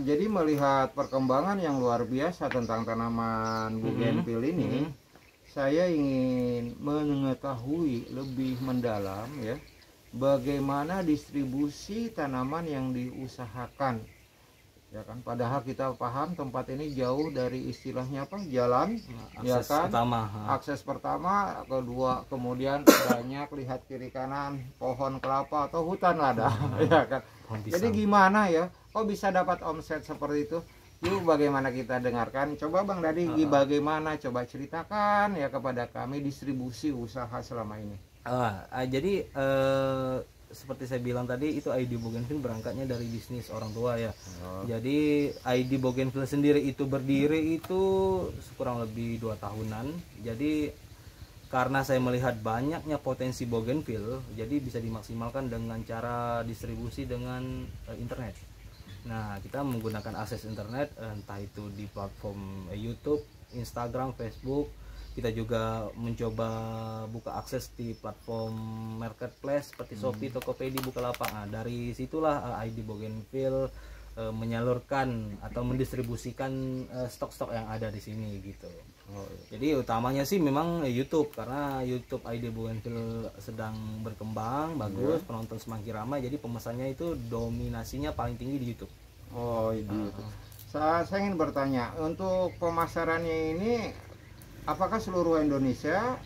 Jadi melihat perkembangan yang luar biasa tentang tanaman bougainville ini, saya ingin mengetahui lebih mendalam ya, bagaimana distribusi tanaman yang diusahakan. Ya kan, padahal kita paham tempat ini jauh dari istilahnya apa, jalan, ya akses kan, utama. akses pertama, kedua, kemudian banyak lihat kiri kanan pohon kelapa atau hutan lada, ya kan. Jadi gimana ya, kok bisa dapat omset seperti itu? Yuk bagaimana kita dengarkan, coba Bang Dadi bagaimana, coba ceritakan ya kepada kami distribusi usaha selama ini. Jadi seperti saya bilang tadi, itu ID Bougainville berangkatnya dari bisnis orang tua ya. Jadi ID Bougainville sendiri itu berdiri itu kurang lebih 2 tahunan. Jadi karena saya melihat banyaknya potensi Bougainville, jadi bisa dimaksimalkan dengan cara distribusi dengan internet. Nah, kita menggunakan akses internet, entah itu di platform YouTube, Instagram, Facebook. Kita juga mencoba buka akses di platform marketplace seperti Shopee, Tokopedia, Bukalapak. Nah, dari situlah ID Bougainville menyalurkan atau mendistribusikan stok-stok yang ada di sini gitu. Jadi utamanya sih memang YouTube, karena YouTube ID Bougainville sedang berkembang bagus, penonton semakin ramai, jadi pemesannya itu dominasinya paling tinggi di YouTube. Oh, di YouTube. Saya ingin bertanya, untuk pemasarannya ini apakah seluruh Indonesia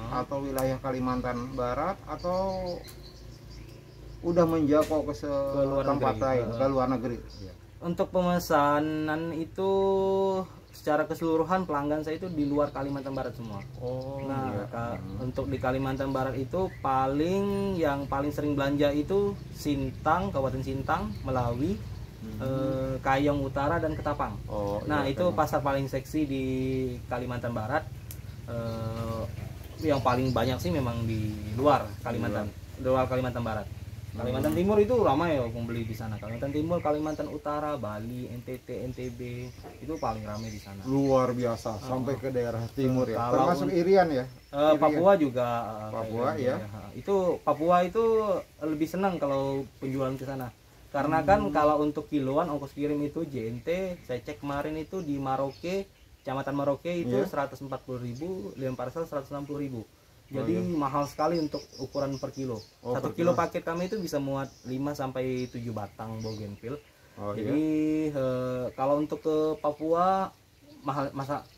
atau wilayah Kalimantan Barat, atau udah menjangkau ke tempat lain, ke luar negeri? Untuk pemesanan itu secara keseluruhan pelanggan saya itu di luar Kalimantan Barat semua. Untuk di Kalimantan Barat itu yang paling sering belanja itu Sintang, Kabupaten Sintang, Melawi, Kayong Utara dan Ketapang. Itu pasar paling seksi di Kalimantan Barat. Yang paling banyak sih memang di luar Kalimantan Barat. Kalimantan Timur itu ramai ya pembeli di sana. Kalimantan Timur, Kalimantan Utara, Bali, NTT, NTB itu paling ramai di sana. Luar biasa, sampai ke daerah timur ya. Termasuk Irian ya. Papua juga. Papua ya. Itu Papua itu lebih senang kalau penjualan ke sana. Karena kan kalau untuk kiloan ongkos kirim itu JNT, saya cek kemarin itu di Maroke, Kecamatan Maroke itu 140.000, Liam Parcel 160.000. Jadi mahal sekali untuk ukuran per kilo. 1 kilo paket kami itu bisa muat 5 sampai 7 batang Bougainville. Jadi kalau untuk ke Papua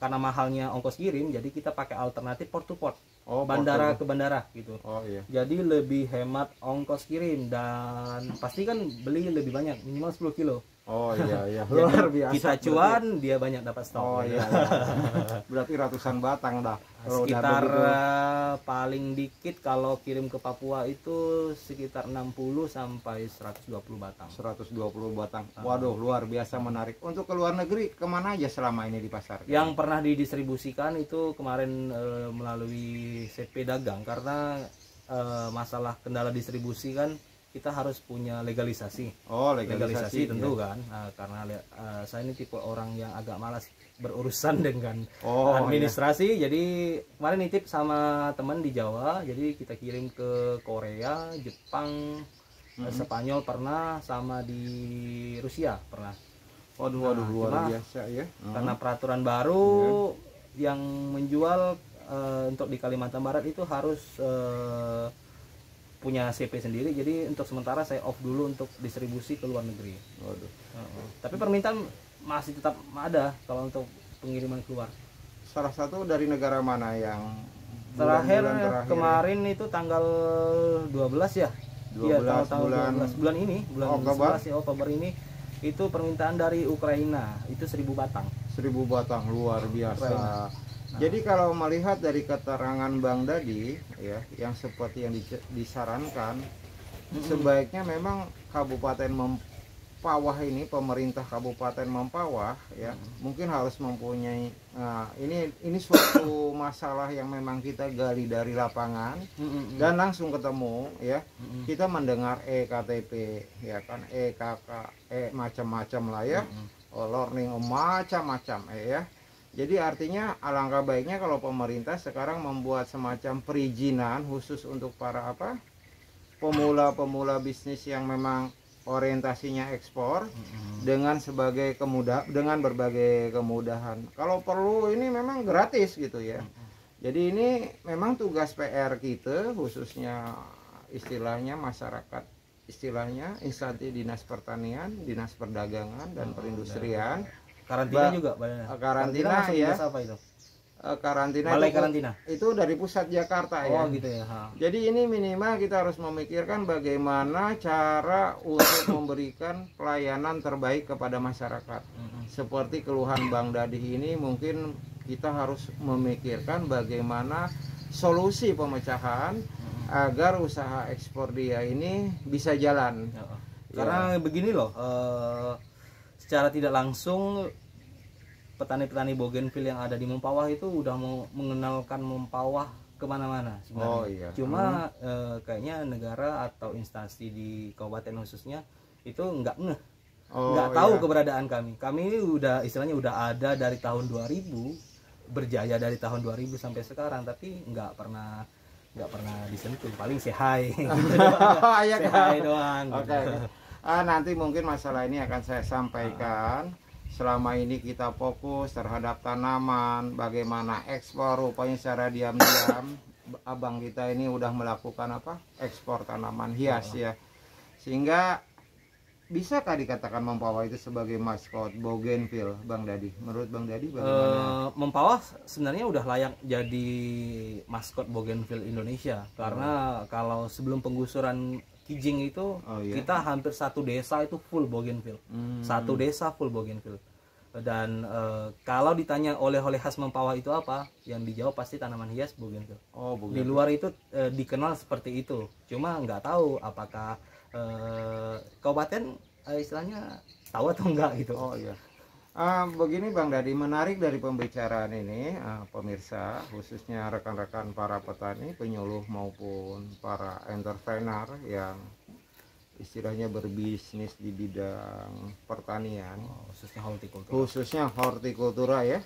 karena mahalnya ongkos kirim, jadi kita pakai alternatif port to port. Bandara ke bandara gitu. Jadi lebih hemat ongkos kirim, dan pasti kan beli lebih banyak, minimal 10 kilo. Luar biasa. Kita cuan, dia banyak dapat stok. Berarti ratusan batang dah. Sekitar paling dikit kalau kirim ke Papua itu sekitar 60 sampai 120 batang. 120 batang. Waduh, luar biasa menarik. Untuk ke luar negeri kemana aja selama ini di pasar? Yang pernah didistribusikan itu kemarin melalui CP Dagang, karena masalah kendala distribusi kan kita harus punya legalisasi. Legalisasi tentu kan. Karena saya ini tipe orang yang agak malas berurusan dengan administrasi. Jadi kemarin nitip sama teman di Jawa, jadi kita kirim ke Korea, Jepang, Spanyol pernah, sama di Rusia pernah. Waduh, luar biasa ya. Karena peraturan baru yang menjual untuk di Kalimantan Barat itu harus punya CP sendiri, jadi untuk sementara saya off dulu untuk distribusi ke luar negeri. Tapi permintaan masih tetap ada kalau untuk pengiriman keluar. Salah satu dari negara mana yang terakhir kemarin itu tanggal 12 ya? 12 bulan ini, bulan Oktober ini, itu permintaan dari Ukraina, itu 1000 batang. 1000 batang, luar biasa. Jadi kalau melihat dari keterangan Bang Dadi ya, yang seperti yang disarankan, sebaiknya memang Kabupaten Mempawah ini, pemerintah Kabupaten Mempawah ya, mungkin harus mempunyai ini suatu masalah yang memang kita gali dari lapangan dan langsung ketemu ya. Kita mendengar EKTP ya kan, EKK, macam-macam lah ya, learning macam-macam ya. Jadi artinya alangkah baiknya kalau pemerintah sekarang membuat semacam perizinan khusus untuk para pemula-pemula bisnis yang memang orientasinya ekspor dengan dengan berbagai kemudahan. Kalau perlu ini memang gratis gitu ya. Jadi ini memang tugas PR kita, khususnya istilahnya masyarakat, istilahnya instansi dinas pertanian, dinas perdagangan dan perindustrian. Karantina juga, karantina ya. Apa itu? Karantina Balai karantina itu dari pusat Jakarta ya. Gitu ya. Jadi ini minimal kita harus memikirkan bagaimana cara untuk memberikan pelayanan terbaik kepada masyarakat. Seperti keluhan Bang Dadi ini, mungkin kita harus memikirkan bagaimana solusi pemecahan agar usaha ekspor dia ini bisa jalan. Karena begini loh, secara tidak langsung petani-petani bougainville yang ada di Mempawah itu udah mau mengenalkan Mempawah kemana-mana sebenarnya. Cuma kayaknya negara atau instansi di kabupaten khususnya itu nggak tahu keberadaan kami. Kami udah istilahnya udah ada dari tahun 2000, berjaya dari tahun 2000 sampai sekarang, tapi nggak pernah disentuh. Paling say hi gitu doang. Say hi doang. Oke. Nanti mungkin masalah ini akan saya sampaikan. Selama ini kita fokus terhadap tanaman, bagaimana ekspor, rupanya secara diam-diam abang kita ini udah melakukan ekspor tanaman hias ya. Sehingga bisakah dikatakan Mempawah itu sebagai maskot bougainville, Bang Dadi? Menurut Bang Dadi bagaimana? Mempawah sebenarnya udah layak jadi maskot bougainville Indonesia, karena kalau sebelum penggusuran Kijing itu kita hampir satu desa itu full bougainville. Satu desa full bougainville. Dan kalau ditanya oleh-oleh khas Mempawah itu apa, yang dijawab pasti tanaman hias bougainville. Di luar itu dikenal seperti itu. Cuma nggak tahu apakah kabupaten istilahnya tahu atau enggak gitu. Begini Bang Dadi, menarik dari pembicaraan ini, pemirsa, khususnya rekan-rekan para petani, penyuluh maupun para entrepreneur yang istilahnya berbisnis di bidang pertanian, khususnya hortikultura ya.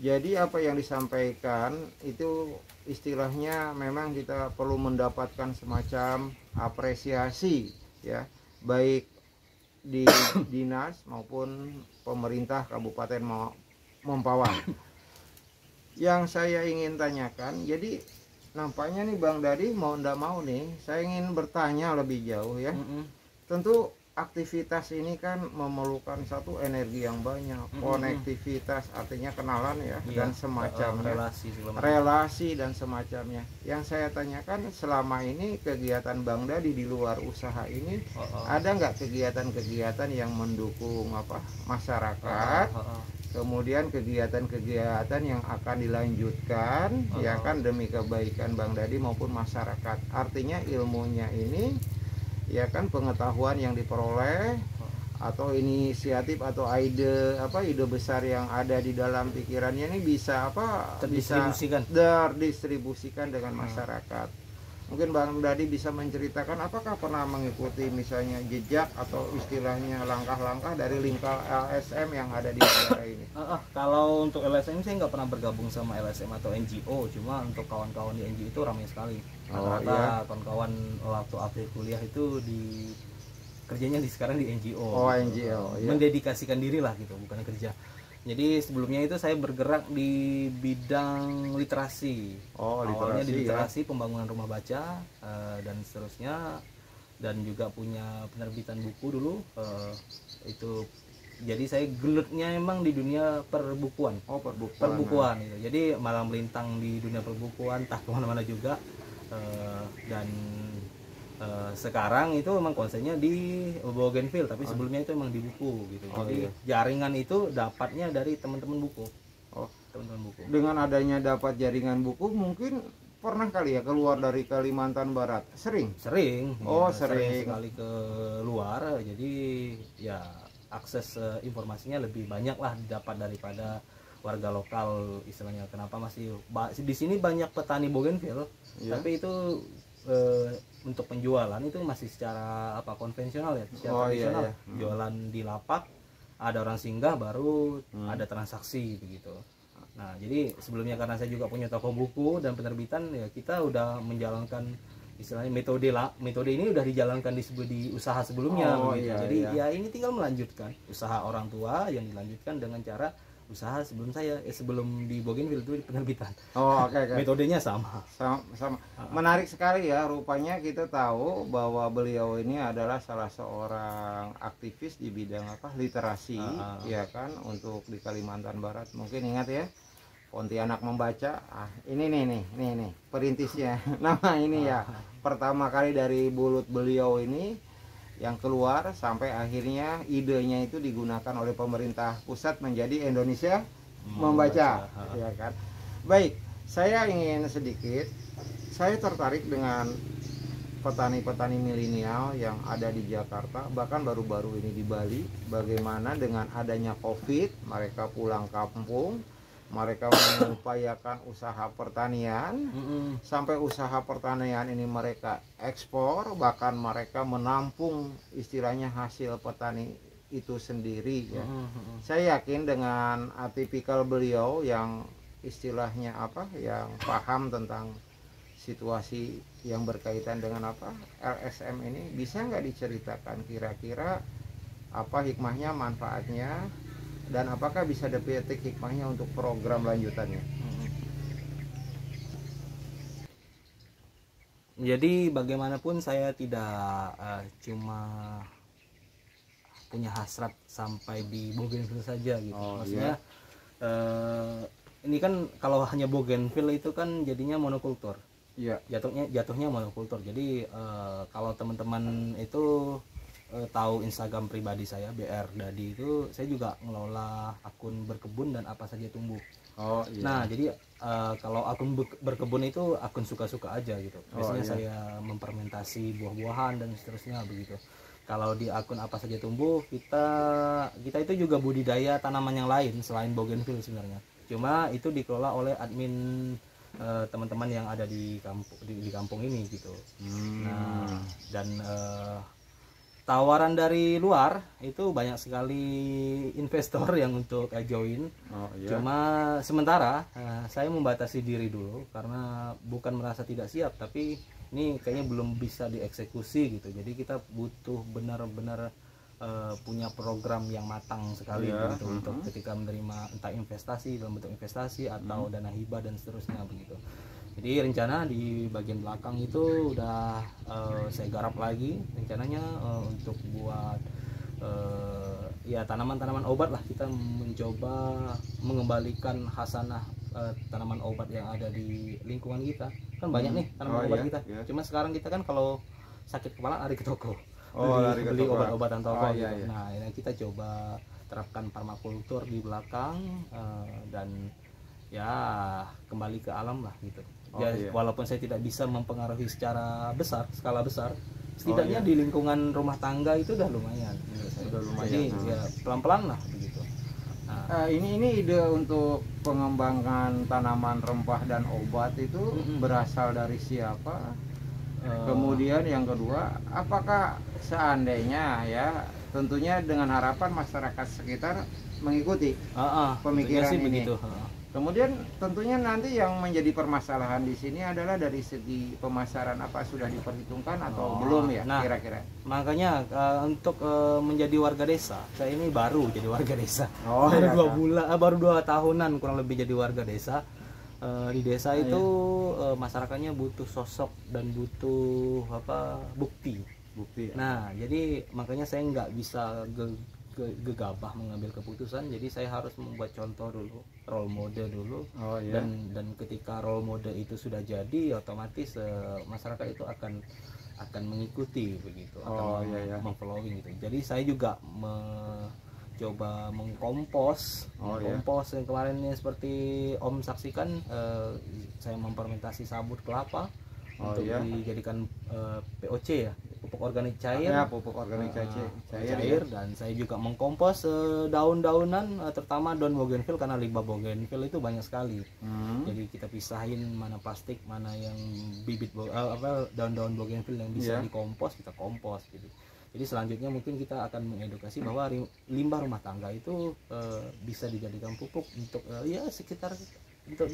Jadi apa yang disampaikan itu istilahnya memang kita perlu mendapatkan semacam apresiasi ya, baik di dinas maupun pemerintah Kabupaten Mempawah. Yang saya ingin tanyakan, jadi nampaknya nih Bang Dadi mau ndak mau nih, saya ingin bertanya lebih jauh ya. Tentu aktivitas ini kan memerlukan satu energi yang banyak, konektivitas artinya kenalan ya, dan semacamnya, relasi dan semacamnya. Yang saya tanyakan, selama ini kegiatan Bang Dadi di luar usaha ini ada nggak kegiatan-kegiatan yang mendukung masyarakat? Kemudian kegiatan-kegiatan yang akan dilanjutkan ya kan demi kebaikan Bang Dadi maupun masyarakat. Artinya ilmunya ini ya kan, pengetahuan yang diperoleh atau inisiatif atau ide besar yang ada di dalam pikirannya ini bisa terdistribusikan dengan masyarakat. Mungkin Bang Dadi bisa menceritakan apakah pernah mengikuti misalnya jejak atau istilahnya langkah-langkah dari lingkar LSM yang ada di daerah ini. Kalau untuk LSM saya nggak pernah bergabung sama LSM atau NGO, cuma untuk kawan-kawan di NGO itu ramai sekali. Rata-rata kawan-kawan waktu akhir kuliah itu kerjanya sekarang di NGO. NGO. Mendedikasikan diri lah gitu, bukan kerja. Jadi sebelumnya itu saya bergerak di bidang literasi. Awalnya di literasi, pembangunan rumah baca dan seterusnya, dan juga punya penerbitan buku dulu. Itu jadi saya gelutnya emang di dunia perbukuan. Perbukuan gitu. Jadi malah melintang di dunia perbukuan, entah kemana-mana juga. Dan sekarang itu memang konsennya di bougainville, tapi sebelumnya itu memang di buku gitu. Jadi jaringan itu dapatnya dari teman-teman buku. Teman-teman buku. Dengan adanya dapat jaringan buku, mungkin pernah kali ya keluar dari Kalimantan Barat? Sering. Sering sekali ke luar. Jadi ya akses informasinya lebih banyak lah didapat daripada warga lokal istilahnya. Kenapa masih di sini banyak petani bougainville, tapi itu untuk penjualan itu masih secara konvensional ya, secara tradisional. Jualan di lapak, ada orang singgah baru ada transaksi begitu. Nah, jadi sebelumnya karena saya juga punya toko buku dan penerbitan, ya kita udah menjalankan istilahnya metode ini udah dijalankan di usaha sebelumnya begitu. Jadi ya ini tinggal melanjutkan usaha orang tua yang dilanjutkan dengan cara usaha sebelum sebelum di Bougainville itu di penerbitan. Oke. Metodenya sama. Menarik sekali ya, rupanya kita tahu bahwa beliau ini adalah salah seorang aktivis di bidang literasi, ya kan, untuk di Kalimantan Barat. Mungkin ingat ya, Pontianak Membaca. Ini nih perintisnya. Nama ini ya pertama kali dari mulut beliau ini yang keluar sampai akhirnya idenya itu digunakan oleh pemerintah pusat menjadi Indonesia Membaca, ya kan. Baik, saya ingin saya tertarik dengan petani-petani milenial yang ada di Jakarta, bahkan baru-baru ini di Bali. Bagaimana dengan adanya COVID, mereka pulang kampung, mereka mengupayakan usaha pertanian, sampai usaha pertanian ini mereka ekspor, bahkan mereka menampung istilahnya hasil petani itu sendiri ya. Saya yakin dengan atipikal beliau yang istilahnya yang paham tentang situasi yang berkaitan dengan LSM ini, bisa nggak diceritakan kira-kira apa hikmahnya, manfaatnya, dan apakah bisa dipetik hikmahnya untuk program lanjutannya? Jadi bagaimanapun saya tidak cuma punya hasrat sampai di Bougainville saja gitu. Maksudnya ini kan kalau hanya Bougainville itu kan jadinya monokultur. Iya. Jatuhnya monokultur. Jadi kalau teman-teman itu tahu Instagram pribadi saya BR Dadi itu, saya juga ngelola akun berkebun dan apa saja tumbuh. Nah jadi kalau akun berkebun itu akun suka-suka aja gitu. Biasanya saya memfermentasi buah-buahan dan seterusnya begitu. Kalau di akun apa saja tumbuh, kita itu juga budidaya tanaman yang lain selain Bougainville sebenarnya. Cuma itu dikelola oleh admin teman-teman yang ada di kampung ini gitu. Nah dan tawaran dari luar itu banyak sekali investor yang untuk join. Cuma sementara saya membatasi diri dulu karena bukan merasa tidak siap, tapi ini kayaknya belum bisa dieksekusi gitu. Jadi kita butuh benar-benar punya program yang matang sekali gitu untuk ketika menerima entah investasi dalam bentuk investasi atau dana hibah dan seterusnya begitu. Jadi rencana di bagian belakang itu udah saya garap lagi rencananya untuk buat ya tanaman-tanaman obat lah. Kita mencoba mengembalikan khasanah tanaman obat yang ada di lingkungan kita. Kan banyak nih tanaman obat kita. Cuma sekarang kita kan kalau sakit kepala lari ke toko. Beli obat-obatan toko gitu. Nah, ini kita coba terapkan permakultur di belakang dan ya kembali ke alam lah gitu. Walaupun saya tidak bisa mempengaruhi secara skala besar, setidaknya di lingkungan rumah tangga itu udah lumayan. Jadi ya pelan-pelan lah begitu. Ini ide untuk pengembangan tanaman rempah dan obat itu berasal dari siapa? Kemudian yang kedua, apakah seandainya ya, tentunya dengan harapan masyarakat sekitar mengikuti pemikiran ini. Begitu. Kemudian tentunya nanti yang menjadi permasalahan di sini adalah dari segi pemasaran, apa sudah diperhitungkan atau belum ya kira-kira. Makanya untuk menjadi warga desa, saya ini baru jadi warga desa. Baru 2 tahunan kurang lebih jadi warga desa. Di desa itu masyarakatnya butuh sosok dan butuh bukti. Nah, jadi makanya saya nggak bisa gegabah mengambil keputusan, jadi saya harus membuat contoh dulu, role model dulu. Dan ketika role model itu sudah jadi, otomatis masyarakat itu akan mengikuti begitu, memfollowing gitu. Jadi saya juga coba mengkompos yang kemarin ini seperti Om saksikan, saya memfermentasi sabut kelapa untuk dijadikan POC ya, pupuk organik cair. Pupuk organik cair. Dan saya juga mengkompos daun-daunan, terutama daun bougainville karena limbah bougainville itu banyak sekali. Jadi kita pisahin mana plastik, mana yang bibit daun-daun bougainville yang bisa dikompos, kita kompos gitu. Jadi selanjutnya mungkin kita akan mengedukasi bahwa limbah rumah tangga itu bisa dijadikan pupuk untuk ya sekitar untuk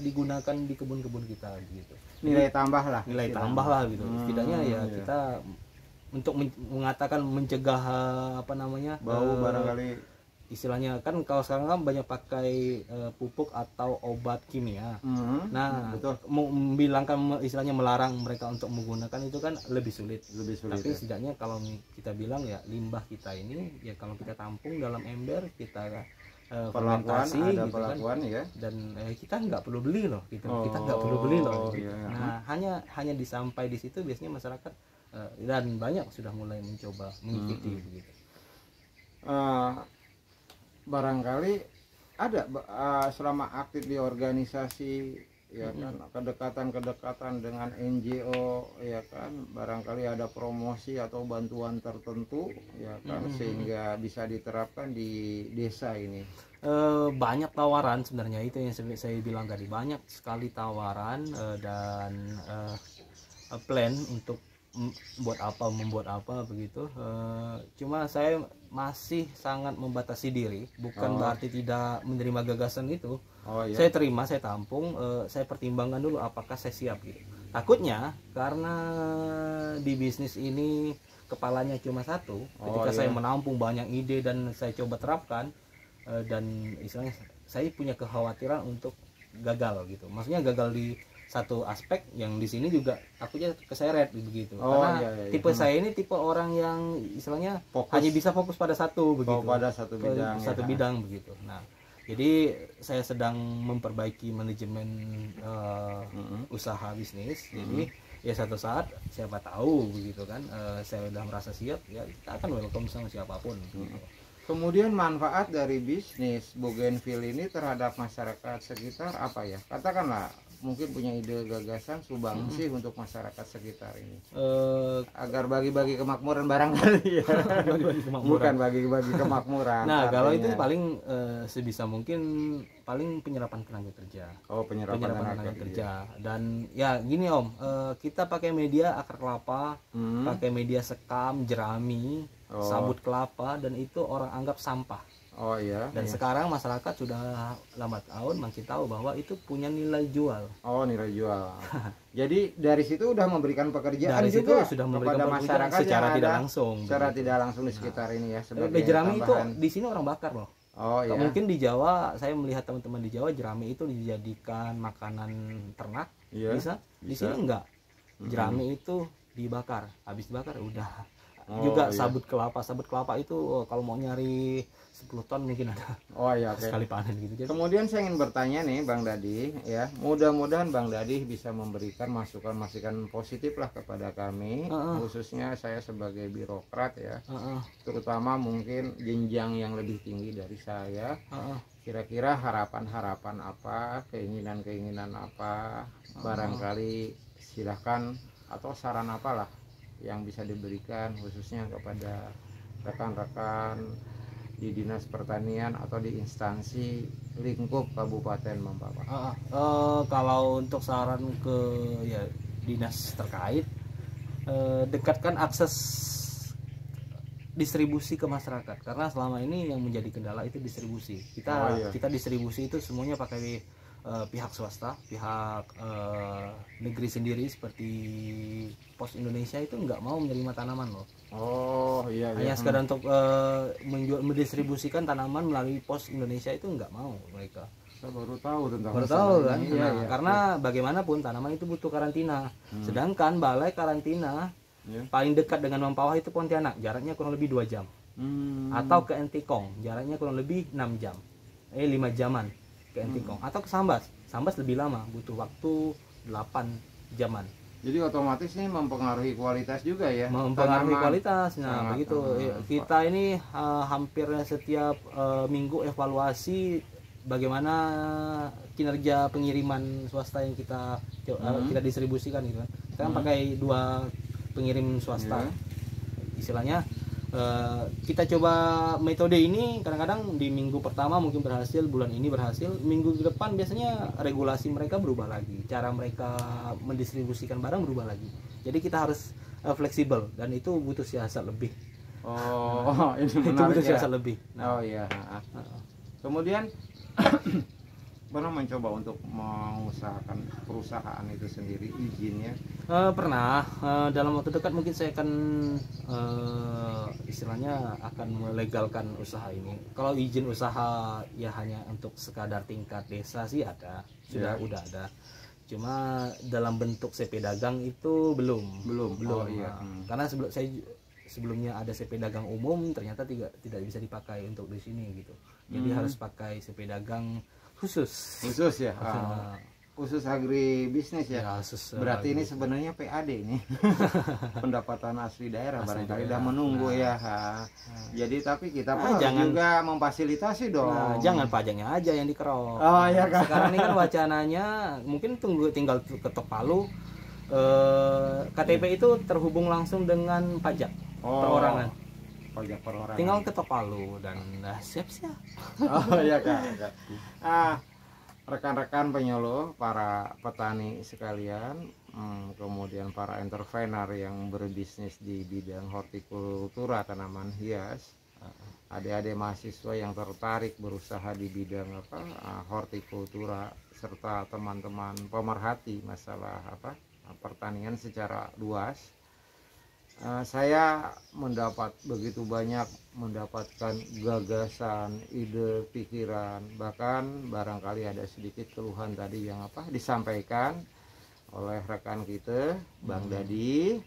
digunakan di kebun-kebun kita gitu. Nilai tambah lah. Nilai tambah lah gitu. Setidaknya ya iya. kita untuk mengatakan mencegah apa namanya Bau barangkali. istilahnya kan kalau sekarang kan banyak pakai pupuk atau obat kimia. Nah, betul. Membilangkan istilahnya melarang mereka untuk menggunakan itu kan lebih sulit. Tapi Ya. setidaknya kalau kita bilang ya limbah kita ini ya kalau kita tampung dalam ember, kita fermentasi ada gitu perlakuan kan, ya. dan kita nggak perlu beli loh gitu. Kita nggak perlu beli loh gitu. Iya. Nah, hanya disampai di situ biasanya masyarakat dan banyak sudah mulai mencoba mengikuti begitu. Barangkali ada selama aktif di organisasi ya kan, kedekatan dengan NGO ya kan, barangkali ada promosi atau bantuan tertentu ya kan, sehingga bisa diterapkan di desa ini. Banyak tawaran sebenarnya, itu yang saya bilang tadi, banyak sekali tawaran dan plan untuk membuat apa begitu. Cuma saya masih sangat membatasi diri, bukan berarti tidak menerima gagasan itu. Iya. Saya terima, saya tampung, saya pertimbangkan dulu apakah saya siap gitu. Takutnya karena di bisnis ini kepalanya cuma satu, ketika saya menampung banyak ide dan saya coba terapkan, dan istilahnya saya punya kekhawatiran untuk gagal gitu. Maksudnya gagal di satu aspek yang di sini juga takutnya keseret begitu. Karena tipe saya ini tipe orang yang istilahnya hanya bisa fokus pada satu begitu. Pada satu bidang. Satu bidang begitu. Nah, jadi saya sedang memperbaiki manajemen usaha bisnis. Jadi ya satu saat siapa tahu begitu kan, saya udah merasa siap, ya kita akan welcome sama siapapun gitu. Kemudian manfaat dari bisnis Bougainville ini terhadap masyarakat sekitar apa ya? Katakanlah mungkin punya ide gagasan sumbangsi untuk masyarakat sekitar ini, agar bagi-bagi kemakmuran barangkali ya. Bukan bagi-bagi kemakmuran. Nah, kalau itu paling sebisa mungkin paling penyerapan tenaga kerja. Penyerapan tenaga kerja. Dan ya gini Om, kita pakai media akar kelapa, pakai media sekam, jerami, sabut kelapa, dan itu orang anggap sampah. Dan sekarang masyarakat sudah lambat tahun makin tahu bahwa itu punya nilai jual. Nilai jual. Jadi dari situ udah memberikan pekerjaan dari juga situ sudah kepada masyarakat secara tidak langsung. Secara tidak langsung di sekitar ini ya. Sebagai jerami tambahan. itu di sini orang bakar loh. Mungkin di Jawa, saya melihat teman-teman di Jawa jerami itu dijadikan makanan ternak. Bisa. Di sini enggak. Jerami itu dibakar. Habis dibakar udah. Juga sabut kelapa itu kalau mau nyari 10 ton mungkin ada. Sekali panen gitu. Jadi, kemudian saya ingin bertanya nih Bang Dadi ya, mudah-mudahan Bang Dadi bisa memberikan masukan-masukan positif lah kepada kami, khususnya saya sebagai birokrat ya, terutama mungkin jenjang yang lebih tinggi dari saya. Kira-kira harapan-harapan apa, keinginan-keinginan apa, barangkali silahkan, atau saran apalah yang bisa diberikan khususnya kepada rekan-rekan di Dinas Pertanian atau di instansi lingkup Kabupaten Mempawah. Kalau untuk saran ke ya dinas terkait, dekatkan akses distribusi ke masyarakat, karena selama ini yang menjadi kendala itu distribusi. Kita distribusi itu semuanya pakai pihak swasta, pihak negeri sendiri seperti Pos Indonesia itu nggak mau menerima tanaman loh. Hanya sekadar untuk mendistribusikan tanaman melalui Pos Indonesia itu nggak mau mereka. Saya baru tahu tentang kan. Karena bagaimanapun tanaman itu butuh karantina. Sedangkan balai karantina paling dekat dengan Mempawah itu Pontianak, jaraknya kurang lebih 2 jam. Atau ke Entikong, jaraknya kurang lebih 6 jam. 5 jaman ke Entikong. Atau ke Sambas lebih lama, butuh waktu 8 jaman. Jadi otomatis ini mempengaruhi kualitas juga ya. Mempengaruhi kualitas. Nah, begitu. Kita ini hampir setiap minggu evaluasi bagaimana kinerja pengiriman swasta yang kita distribusikan gitu kan. Kita kan pakai 2 pengirim swasta. Istilahnya kita coba metode ini kadang-kadang di minggu pertama mungkin berhasil, bulan ini berhasil, minggu depan biasanya regulasi mereka berubah lagi, cara mereka mendistribusikan barang berubah lagi. Jadi kita harus fleksibel dan itu butuh siasat lebih. Ini itu butuh siasat lebih. Kemudian pernah mencoba untuk mengusahakan perusahaan itu sendiri izinnya? Pernah. Dalam waktu dekat mungkin saya akan istilahnya akan melegalkan usaha ini. Kalau izin usaha ya hanya untuk sekadar tingkat desa sih ada, udah ada. Cuma dalam bentuk CP dagang itu belum. Oh, iya. Karena sebelumnya ada CP dagang umum, ternyata tidak bisa dipakai untuk di sini gitu. Jadi harus pakai CP dagang khusus ya. Khusus agribisnis ya. Khusus, berarti ini sebenarnya PAD ini. Pendapatan asli daerah barangkali udah menunggu ya. Jadi tapi kita pun juga memfasilitasi dong. Jangan pajaknya aja yang dikerok. Oh iya kan. Sekarang ini kan wacananya mungkin tinggal ketok palu. KTP itu terhubung langsung dengan pajak perorangan. Pajak perorangan. Tinggal ketok palu dan siap-siap. Oh iya kan. Rekan-rekan penyuluh, para petani sekalian, kemudian para entrepreneur yang berbisnis di bidang hortikultura tanaman hias, adik-adik mahasiswa yang tertarik berusaha di bidang hortikultura, serta teman-teman pemerhati masalah pertanian secara luas. Saya begitu banyak mendapatkan gagasan, ide, pikiran, bahkan barangkali ada sedikit keluhan tadi yang disampaikan oleh rekan kita, Bang Dadi.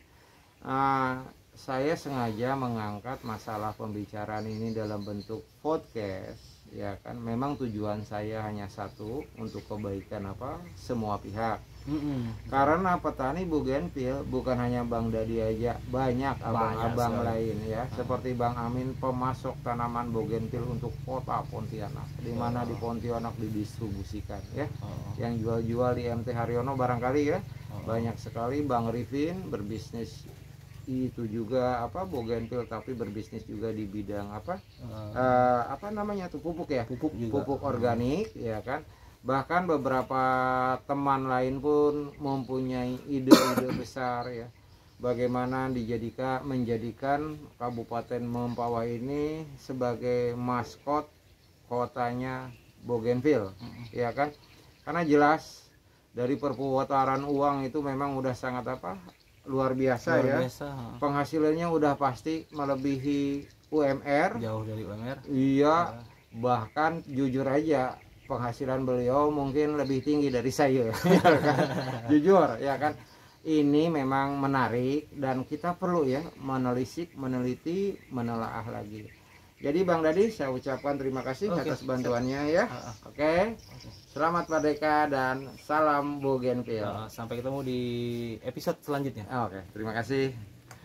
Saya sengaja mengangkat masalah pembicaraan ini dalam bentuk podcast, ya kan. Memang tujuan saya hanya satu, untuk kebaikan semua pihak. Karena petani Bougainville bukan hanya Bang Dadi aja, banyak abang-abang lain ya, seperti Bang Amin, pemasok tanaman Bougainville untuk kota Pontianak, di mana di Pontianak didistribusikan ya. Yang jual-jual di MT Haryono barangkali ya. Banyak sekali. Bang Rifin berbisnis itu juga Bougainville, tapi berbisnis juga di bidang pupuk ya, pupuk organik ya kan. Bahkan beberapa teman lain pun mempunyai ide-ide besar ya, bagaimana menjadikan Kabupaten Mempawah ini sebagai maskot kotanya Bougainville, ya kan. Karena jelas dari perputaran uang itu memang udah sangat luar biasa ya. Penghasilannya udah pasti melebihi UMR. Jauh dari UMR. Iya, bahkan jujur aja penghasilan beliau mungkin lebih tinggi dari saya. Ya kan? Jujur ya kan. Ini memang menarik dan kita perlu ya menelisik, meneliti, menelaah lagi. Jadi Bang Dadi, saya ucapkan terima kasih atas bantuannya ya. Oke. Selamat Merdeka dan salam Bougainville. Sampai ketemu di episode selanjutnya. Oke, terima kasih.